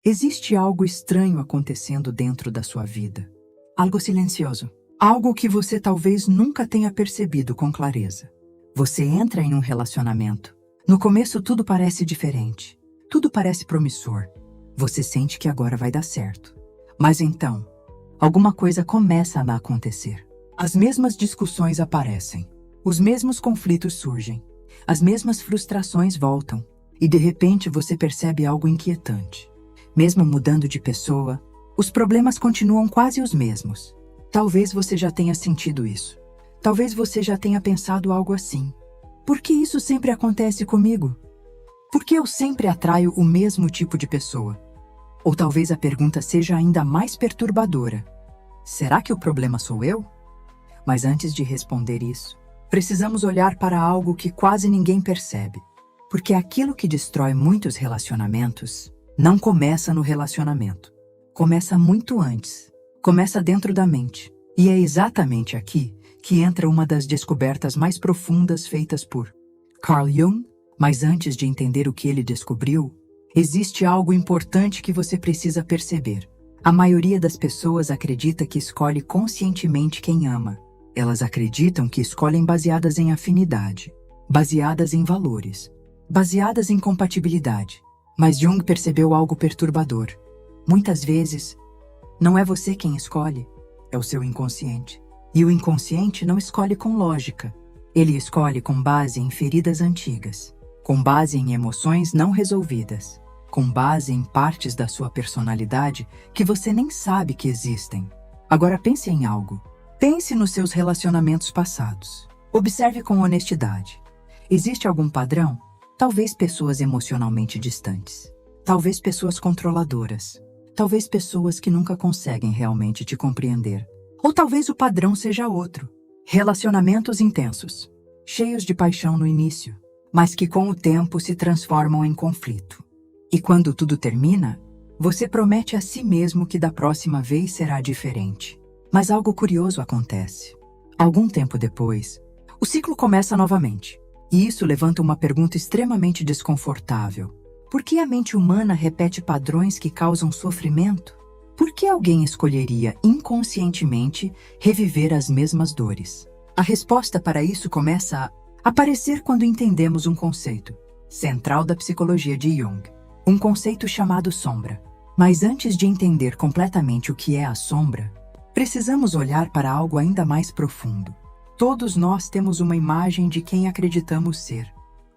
Existe algo estranho acontecendo dentro da sua vida. Algo silencioso. Algo que você talvez nunca tenha percebido com clareza. Você entra em um relacionamento. No começo tudo parece diferente. Tudo parece promissor. Você sente que agora vai dar certo. Mas então, alguma coisa começa a acontecer. As mesmas discussões aparecem. Os mesmos conflitos surgem. As mesmas frustrações voltam. E de repente você percebe algo inquietante. Mesmo mudando de pessoa, os problemas continuam quase os mesmos. Talvez você já tenha sentido isso. Talvez você já tenha pensado algo assim. Por que isso sempre acontece comigo? Por que eu sempre atraio o mesmo tipo de pessoa? Ou talvez a pergunta seja ainda mais perturbadora. Será que o problema sou eu? Mas antes de responder isso, precisamos olhar para algo que quase ninguém percebe. Porque aquilo que destrói muitos relacionamentos não começa no relacionamento. Começa muito antes. Começa dentro da mente. E é exatamente aqui que entra uma das descobertas mais profundas feitas por Carl Jung. Mas antes de entender o que ele descobriu, existe algo importante que você precisa perceber. A maioria das pessoas acredita que escolhe conscientemente quem ama. Elas acreditam que escolhem baseadas em afinidade, baseadas em valores, baseadas em compatibilidade. Mas Jung percebeu algo perturbador. Muitas vezes, não é você quem escolhe, é o seu inconsciente. E o inconsciente não escolhe com lógica. Ele escolhe com base em feridas antigas, com base em emoções não resolvidas, com base em partes da sua personalidade que você nem sabe que existem. Agora pense em algo. Pense nos seus relacionamentos passados. Observe com honestidade. Existe algum padrão? Talvez pessoas emocionalmente distantes. Talvez pessoas controladoras. Talvez pessoas que nunca conseguem realmente te compreender. Ou talvez o padrão seja outro. Relacionamentos intensos, cheios de paixão no início, mas que com o tempo se transformam em conflito. E quando tudo termina, você promete a si mesmo que da próxima vez será diferente. Mas algo curioso acontece. Algum tempo depois, o ciclo começa novamente. E isso levanta uma pergunta extremamente desconfortável. Por que a mente humana repete padrões que causam sofrimento? Por que alguém escolheria inconscientemente reviver as mesmas dores? A resposta para isso começa a aparecer quando entendemos um conceito central da psicologia de Jung, um conceito chamado sombra. Mas antes de entender completamente o que é a sombra, precisamos olhar para algo ainda mais profundo. Todos nós temos uma imagem de quem acreditamos ser,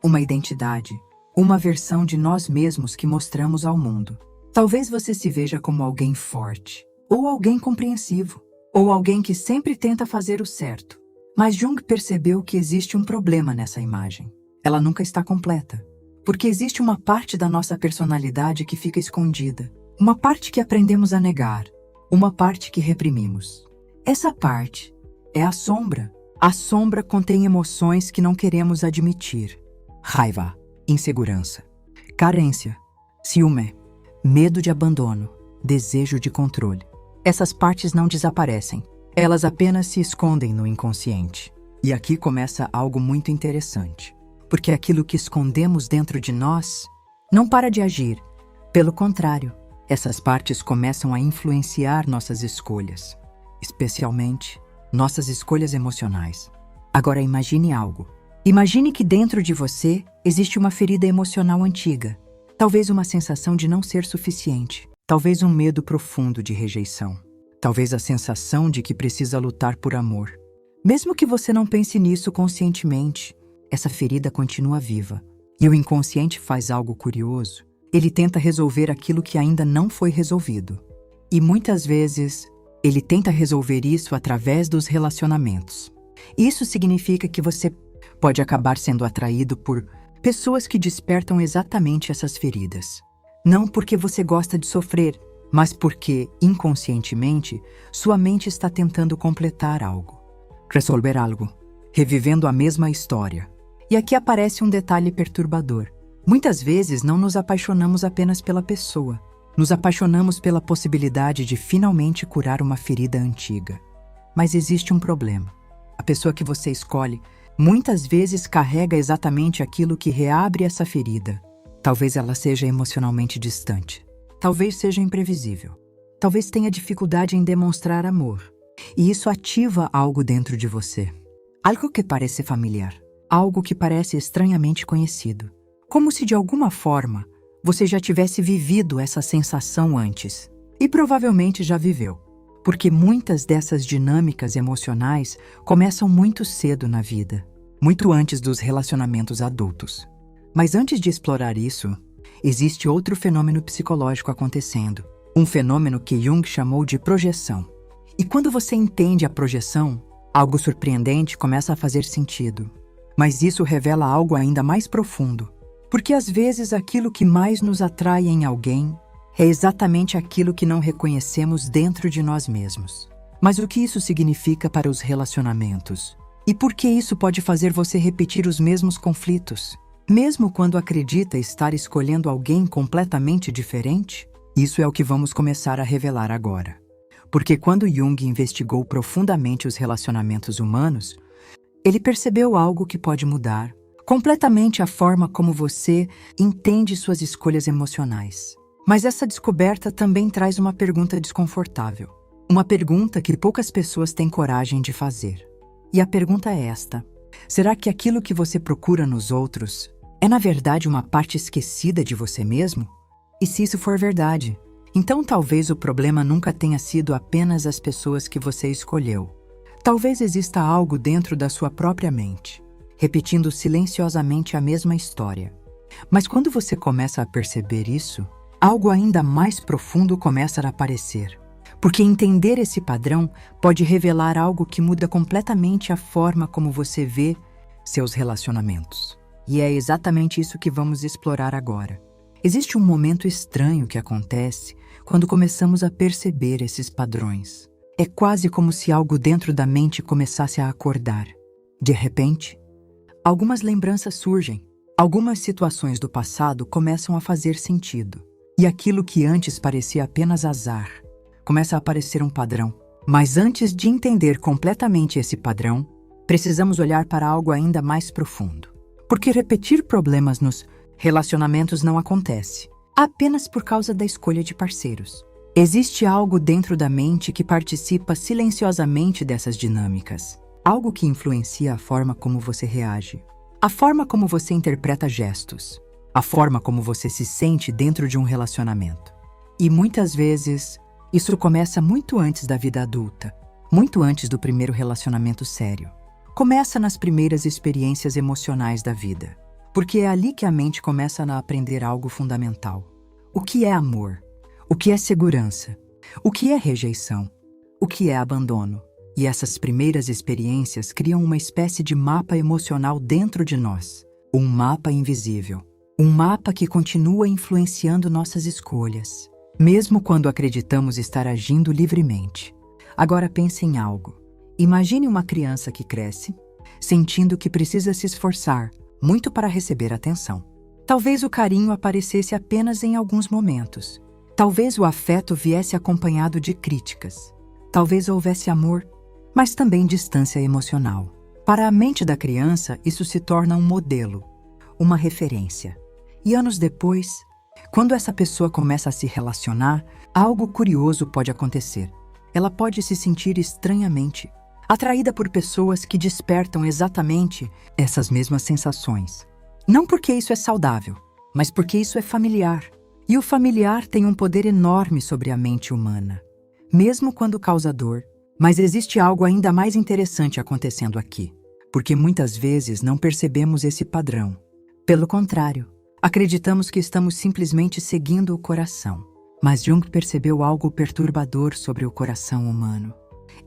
uma identidade, uma versão de nós mesmos que mostramos ao mundo. Talvez você se veja como alguém forte, ou alguém compreensivo, ou alguém que sempre tenta fazer o certo. Mas Jung percebeu que existe um problema nessa imagem. Ela nunca está completa, porque existe uma parte da nossa personalidade que fica escondida, uma parte que aprendemos a negar, uma parte que reprimimos. Essa parte é a sombra. A sombra contém emoções que não queremos admitir. Raiva, insegurança, carência, ciúme, medo de abandono, desejo de controle. Essas partes não desaparecem. Elas apenas se escondem no inconsciente. E aqui começa algo muito interessante. Porque aquilo que escondemos dentro de nós não para de agir. Pelo contrário, essas partes começam a influenciar nossas escolhas. Especialmente nossas escolhas emocionais. Agora imagine algo. Imagine que dentro de você existe uma ferida emocional antiga. Talvez uma sensação de não ser suficiente. Talvez um medo profundo de rejeição. Talvez a sensação de que precisa lutar por amor. Mesmo que você não pense nisso conscientemente, essa ferida continua viva. E o inconsciente faz algo curioso. Ele tenta resolver aquilo que ainda não foi resolvido. E muitas vezes, ele tenta resolver isso através dos relacionamentos. Isso significa que você pode acabar sendo atraído por pessoas que despertam exatamente essas feridas. Não porque você gosta de sofrer, mas porque, inconscientemente, sua mente está tentando completar algo, resolver algo, revivendo a mesma história. E aqui aparece um detalhe perturbador. Muitas vezes não nos apaixonamos apenas pela pessoa. Nos apaixonamos pela possibilidade de finalmente curar uma ferida antiga. Mas existe um problema. A pessoa que você escolhe muitas vezes carrega exatamente aquilo que reabre essa ferida. Talvez ela seja emocionalmente distante. talvez seja imprevisível. Talvez tenha dificuldade em demonstrar amor. E isso ativa algo dentro de você. Algo que parece familiar. Algo que parece estranhamente conhecido. Como se de alguma forma você já tivesse vivido essa sensação antes. E provavelmente já viveu. Porque muitas dessas dinâmicas emocionais começam muito cedo na vida. Muito antes dos relacionamentos adultos. Mas antes de explorar isso, existe outro fenômeno psicológico acontecendo. Um fenômeno que Jung chamou de projeção. E quando você entende a projeção, algo surpreendente começa a fazer sentido. Mas isso revela algo ainda mais profundo. Porque às vezes aquilo que mais nos atrai em alguém é exatamente aquilo que não reconhecemos dentro de nós mesmos. Mas o que isso significa para os relacionamentos? E por que isso pode fazer você repetir os mesmos conflitos? Mesmo quando acredita estar escolhendo alguém completamente diferente? Isso é o que vamos começar a revelar agora. Porque quando Jung investigou profundamente os relacionamentos humanos, ele percebeu algo que pode mudar completamente a forma como você entende suas escolhas emocionais. Mas essa descoberta também traz uma pergunta desconfortável. Uma pergunta que poucas pessoas têm coragem de fazer. E a pergunta é esta: será que aquilo que você procura nos outros é na verdade uma parte esquecida de você mesmo? E se isso for verdade, então talvez o problema nunca tenha sido apenas as pessoas que você escolheu. Talvez exista algo dentro da sua própria mente, repetindo silenciosamente a mesma história. Mas quando você começa a perceber isso, algo ainda mais profundo começa a aparecer. Porque entender esse padrão pode revelar algo que muda completamente a forma como você vê seus relacionamentos. E é exatamente isso que vamos explorar agora. Existe um momento estranho que acontece quando começamos a perceber esses padrões. É quase como se algo dentro da mente começasse a acordar. De repente, algumas lembranças surgem. Algumas situações do passado começam a fazer sentido. E aquilo que antes parecia apenas azar, começa a aparecer um padrão. Mas antes de entender completamente esse padrão, precisamos olhar para algo ainda mais profundo. Porque repetir problemas nos relacionamentos não acontece apenas por causa da escolha de parceiros. Existe algo dentro da mente que participa silenciosamente dessas dinâmicas. Algo que influencia a forma como você reage, a forma como você interpreta gestos, a forma como você se sente dentro de um relacionamento. E muitas vezes, isso começa muito antes da vida adulta, muito antes do primeiro relacionamento sério. Começa nas primeiras experiências emocionais da vida, porque é ali que a mente começa a aprender algo fundamental. O que é amor? O que é segurança? O que é rejeição? O que é abandono? E essas primeiras experiências criam uma espécie de mapa emocional dentro de nós. Um mapa invisível. Um mapa que continua influenciando nossas escolhas, mesmo quando acreditamos estar agindo livremente. Agora pense em algo. Imagine uma criança que cresce, sentindo que precisa se esforçar muito para receber atenção. Talvez o carinho aparecesse apenas em alguns momentos. Talvez o afeto viesse acompanhado de críticas. Talvez houvesse amor, mas também distância emocional. Para a mente da criança, isso se torna um modelo, uma referência. E anos depois, quando essa pessoa começa a se relacionar, algo curioso pode acontecer. Ela pode se sentir estranhamente atraída por pessoas que despertam exatamente essas mesmas sensações. Não porque isso é saudável, mas porque isso é familiar. E o familiar tem um poder enorme sobre a mente humana, mesmo quando causa dor. Mas existe algo ainda mais interessante acontecendo aqui, porque muitas vezes não percebemos esse padrão. Pelo contrário, acreditamos que estamos simplesmente seguindo o coração. Mas Jung percebeu algo perturbador sobre o coração humano.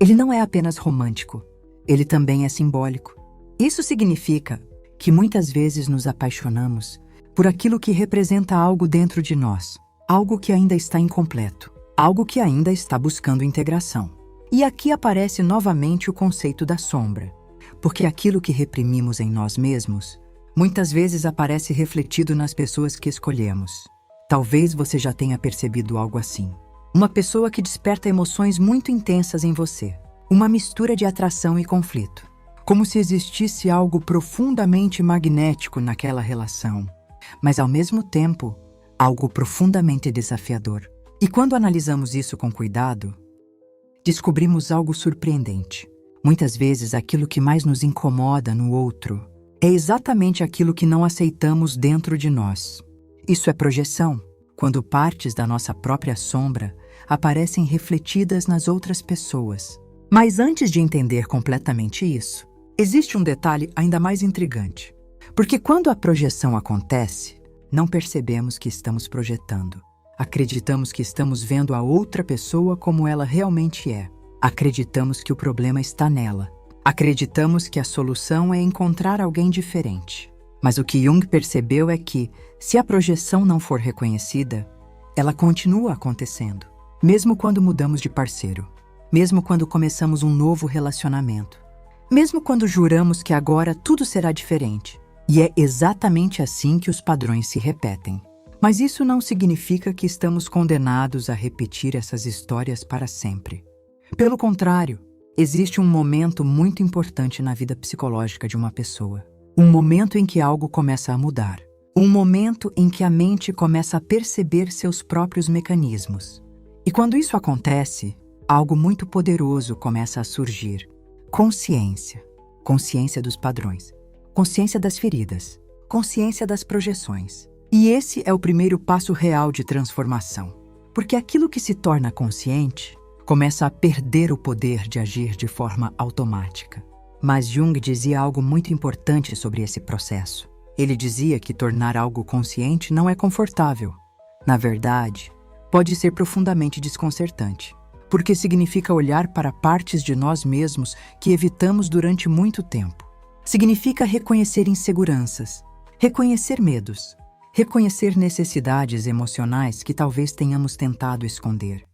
Ele não é apenas romântico, ele também é simbólico. Isso significa que muitas vezes nos apaixonamos por aquilo que representa algo dentro de nós, algo que ainda está incompleto, algo que ainda está buscando integração. E aqui aparece novamente o conceito da sombra, porque aquilo que reprimimos em nós mesmos muitas vezes aparece refletido nas pessoas que escolhemos. Talvez você já tenha percebido algo assim. Uma pessoa que desperta emoções muito intensas em você. Uma mistura de atração e conflito. Como se existisse algo profundamente magnético naquela relação. Mas ao mesmo tempo, algo profundamente desafiador. E quando analisamos isso com cuidado, descobrimos algo surpreendente. Muitas vezes aquilo que mais nos incomoda no outro é exatamente aquilo que não aceitamos dentro de nós. Isso é projeção, quando partes da nossa própria sombra aparecem refletidas nas outras pessoas. Mas antes de entender completamente isso, existe um detalhe ainda mais intrigante. Porque quando a projeção acontece, não percebemos que estamos projetando. Acreditamos que estamos vendo a outra pessoa como ela realmente é. Acreditamos que o problema está nela. Acreditamos que a solução é encontrar alguém diferente. Mas o que Jung percebeu é que, se a projeção não for reconhecida, ela continua acontecendo. Mesmo quando mudamos de parceiro. Mesmo quando começamos um novo relacionamento. Mesmo quando juramos que agora tudo será diferente. E é exatamente assim que os padrões se repetem. Mas isso não significa que estamos condenados a repetir essas histórias para sempre. Pelo contrário, existe um momento muito importante na vida psicológica de uma pessoa. Um momento em que algo começa a mudar. Um momento em que a mente começa a perceber seus próprios mecanismos. E quando isso acontece, algo muito poderoso começa a surgir. Consciência. Consciência dos padrões. Consciência das feridas. Consciência das projeções. E esse é o primeiro passo real de transformação. Porque aquilo que se torna consciente começa a perder o poder de agir de forma automática. Mas Jung dizia algo muito importante sobre esse processo. Ele dizia que tornar algo consciente não é confortável. Na verdade, pode ser profundamente desconcertante, porque significa olhar para partes de nós mesmos que evitamos durante muito tempo. Significa reconhecer inseguranças, reconhecer medos, reconhecer necessidades emocionais que talvez tenhamos tentado esconder.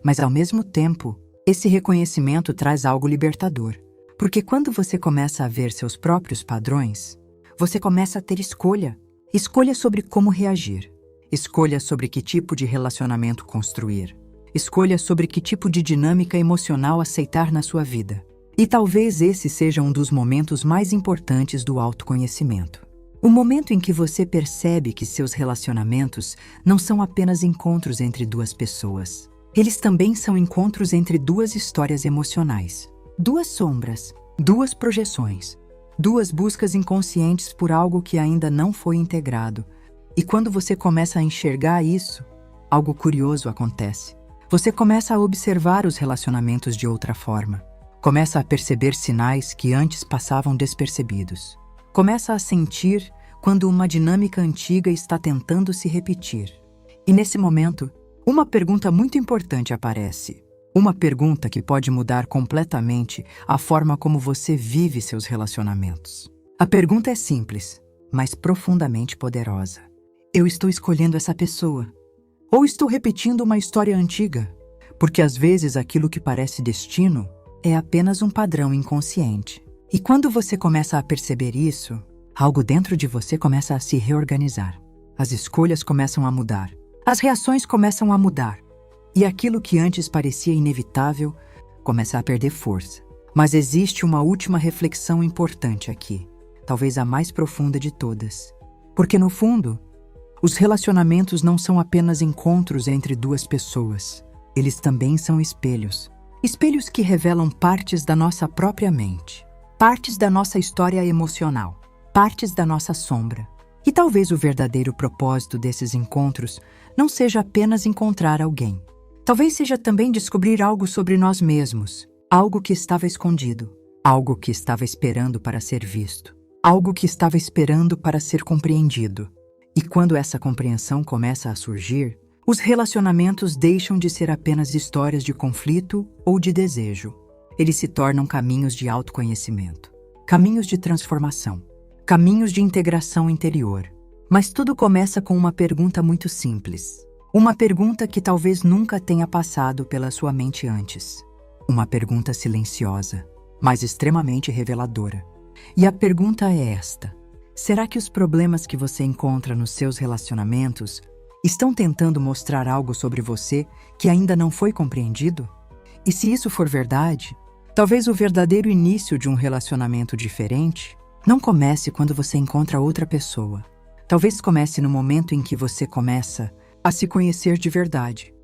Mas, ao mesmo tempo, esse reconhecimento traz algo libertador. Porque quando você começa a ver seus próprios padrões, você começa a ter escolha. Escolha sobre como reagir. Escolha sobre que tipo de relacionamento construir. Escolha sobre que tipo de dinâmica emocional aceitar na sua vida. E talvez esse seja um dos momentos mais importantes do autoconhecimento. O momento em que você percebe que seus relacionamentos não são apenas encontros entre duas pessoas. Eles também são encontros entre duas histórias emocionais. Duas sombras, duas projeções, duas buscas inconscientes por algo que ainda não foi integrado. E quando você começa a enxergar isso, algo curioso acontece. Você começa a observar os relacionamentos de outra forma. Começa a perceber sinais que antes passavam despercebidos. Começa a sentir quando uma dinâmica antiga está tentando se repetir. E nesse momento, uma pergunta muito importante aparece. Uma pergunta que pode mudar completamente a forma como você vive seus relacionamentos. A pergunta é simples, mas profundamente poderosa. Eu estou escolhendo essa pessoa? Ou estou repetindo uma história antiga? Porque às vezes aquilo que parece destino é apenas um padrão inconsciente. E quando você começa a perceber isso, algo dentro de você começa a se reorganizar. As escolhas começam a mudar. As reações começam a mudar. E aquilo que antes parecia inevitável começa a perder força. Mas existe uma última reflexão importante aqui, talvez a mais profunda de todas. Porque no fundo, os relacionamentos não são apenas encontros entre duas pessoas. Eles também são espelhos. Espelhos que revelam partes da nossa própria mente. Partes da nossa história emocional. Partes da nossa sombra. E talvez o verdadeiro propósito desses encontros não seja apenas encontrar alguém. Talvez seja também descobrir algo sobre nós mesmos. Algo que estava escondido. Algo que estava esperando para ser visto. Algo que estava esperando para ser compreendido. E quando essa compreensão começa a surgir, os relacionamentos deixam de ser apenas histórias de conflito ou de desejo. Eles se tornam caminhos de autoconhecimento, caminhos de transformação, caminhos de integração interior. Mas tudo começa com uma pergunta muito simples. Uma pergunta que talvez nunca tenha passado pela sua mente antes. Uma pergunta silenciosa, mas extremamente reveladora. E a pergunta é esta: será que os problemas que você encontra nos seus relacionamentos estão tentando mostrar algo sobre você que ainda não foi compreendido? E se isso for verdade, talvez o verdadeiro início de um relacionamento diferente não comece quando você encontra outra pessoa. Talvez comece no momento em que você começa a se conhecer de verdade.